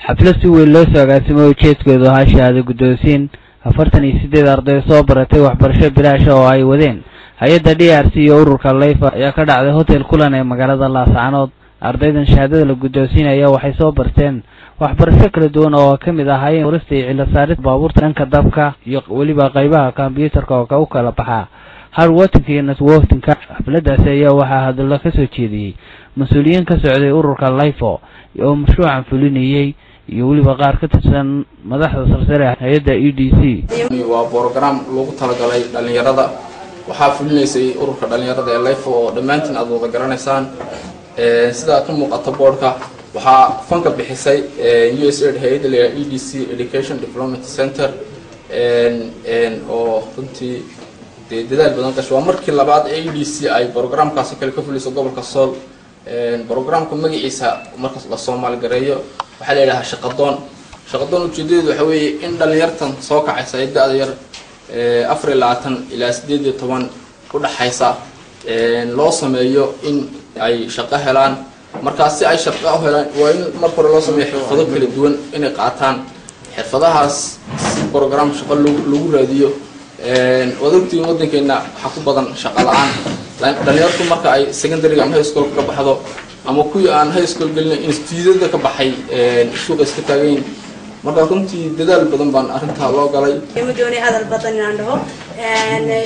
xaflad si weyn loo soo agaasimay ujeedkeedu ahaa shahaado guddoonsiin 48 arday soo baratay waxbarasho bilaash oo ay wadeen hay'adda DRC iyo ururka Layfa ayaa ka dhacday hotel kulan ee magaalada Laascaanood. ardaydan shahaadada la guddoonsiinaya waxay soo barteen waxbarasho kala duwan oo ka mid ah warista cilad saarid baabuurta dhanka dabka iyo waliba qaybaha kombiyuutarka oo u kala baxa hardware iyo networking-ka. xafladaas ayaa waxaa hadallo ka soo jeediyay mas'uuliyiin ka socday ururka Layfa oo mashruucan fulinayay iyo waliba qaar ka tirsan madaxda sarsare hay'adda EDC. waa program lagu talagalay dhalinyarada waxaa fulinaysay ururka dhalinyarada ee Layfa oo dhamaantiin aad wada garanaysaan sida ka muuqata boardka waxaa fanka bixisay USAID hay'adda EDC Education Development Center oo runtii dadaal badan ka soo markii labaad EDC ay programkaas kale ka fulisay gobolka Sool. programka magaciisa marka la Soomaali gareeyo waxaa la yiraahdaa shaqadoon ujeedadeedu waxa weeye in dhalinyartan soo kacaysa da'da yar 24 ilaa 18 u dhaxaysa loo sameeyo in ay shaqo helaan. markaas si ay shaqo u helaan waa in marka hore loo sameeyo xirfado kala duwan inay qaataan xirfadahaas si program shaqo lagu raadiyo. wadagtii wadankeena waxa ku badan shaqo la'aan dhalinyartu marka ay secondary ama high school ka baxdo ama kuwii aan high school galin institute ka baxay suuqa iska taageen. marka runtii dadaal badan baan arinta loo galay. doonay hadal badan inaan dhaho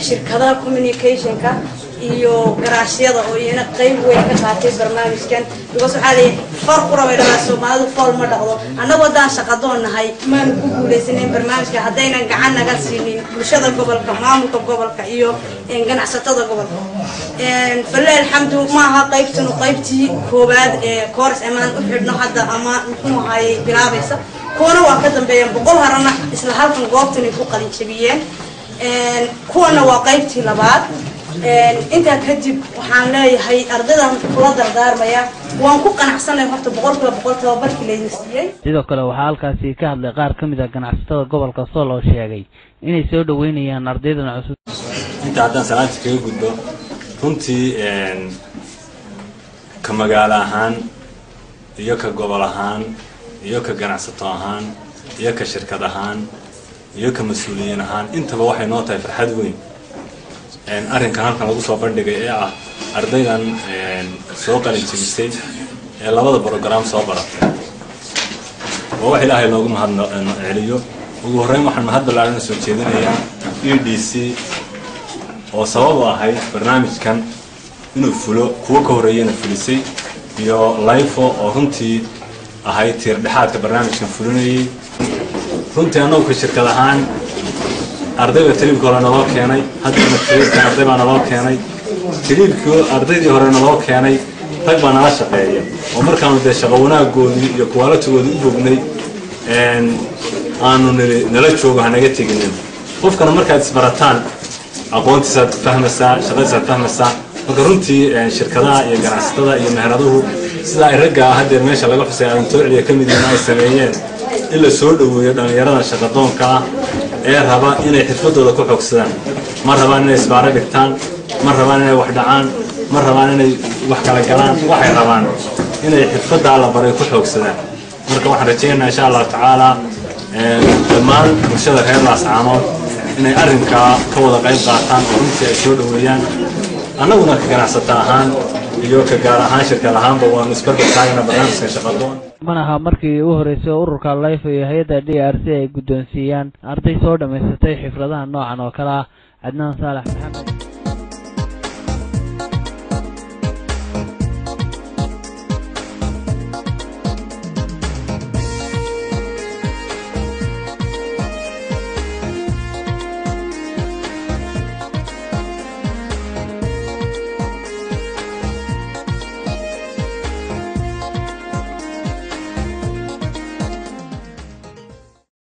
shirkadaha communication-ka iyo garaashyada oo iyana qayb weyn ka qaatay barnaamijkan because waxa la farq u rabay Soomaalidu fool ma dhaqdo anagoo daan shaqadoon nahay maan ku guuleysanay barnaamijka hadaynan gacan naga siinin bulshada gobolka maamulka gobolka iyo ganacsatada gobolka. fallaa alxamdu ma aha qaybtii koobaad ee course amaan u xidhno hadda ama muxuu ahaayay bilaabaysa kuwana waa ka dambeeyeen 100 harana isla halkan goobtan ay ku qalin jabiyeen. kuwana waa qaybtii labaad. inta kadib waxaan leeyahay ardaydan kula dardaarmaya waan ku qanacsanahay horta 100% tababarkii la siiyay. sidoo kale waxaa halkaasi ka hadlay qaar ka mid ah ganacsatada gobolka Sool oo sheegay inay soo dhaweynayaan ardaydan cusub. inta haddaan salaanta kaga gudbo runtii ka magaalo ahaan iyo ka gobol ahaan iyo ka ganacsato ahaan iyo ka shirkad ahaan iyo ka mas'uuliyiin ahaan intaba waxay noo tahay farxad weyn arrinkan halkan lagu soo bandhigay ee ah ardaydan soo qalin jabisay ee labada program soo baratay. wax ilaahay loogu mahadceliyo. ugu horreyn waxaan mahad ballaaran soo jeedinayaa EDC oo sabab u ahayd barnaamijkan inuu fulo kuwa ka horeeyana fulisay iyo Layfa oo runtii ahayd tiir dhexaadka barnaamijkan fulinayay. runtii annagu ka shirkad ahaan ardayda tiriibka hore naloo keenay haddana tiriibka arday baa naloo keenay tiriibka ardaydii hore naloo keenay rag baa nala shaqeeya oo markaanu dee shaqo wanaagoodii iyo quality-goodii u bognay aanu nala joogo hanaga teginin. qofkana markaad isbarataan aqoontiisaad fahmaysaa shaqadiisaad fahmaysaa. marka runtii shirkadaha iyo ganacsatada iyo meheraduhu sida ay ragga haddeer meesha laga xusay arintooda ka mid ay sameeyeen in la soo dhaweeyo dhalinyarada shaqadoonka ah ee raba inay xirfadooda ku xoogsadaan. ma rabaan inay isbaara dhigtaan, ma rabaan inay wax dhacaan, ma rabaan inay wax kala galaan. waxay rabaan inay xirfadda la baray ku xoogsadaan. marka waxaan rajaynayaa insha Allah tacaala dhammaan bulshada reer Laascaanood inay arrinkaa ka wada qayb qaataan oo runtii ay soo dhaweeyaan. annaguna ka ganacsata ahaan iyo ka gaar ahaan shirkad ahaanba waanu isbarbar taagna barnaamijka shaqadoon. manaha markii ugu horeysay ururka Layfa iyo hay'adda DRC ay guddoonsiiyaan arday soo dhameysatay xirfadaha noocan oo kala ah. Adnaan Saalax Maxamed.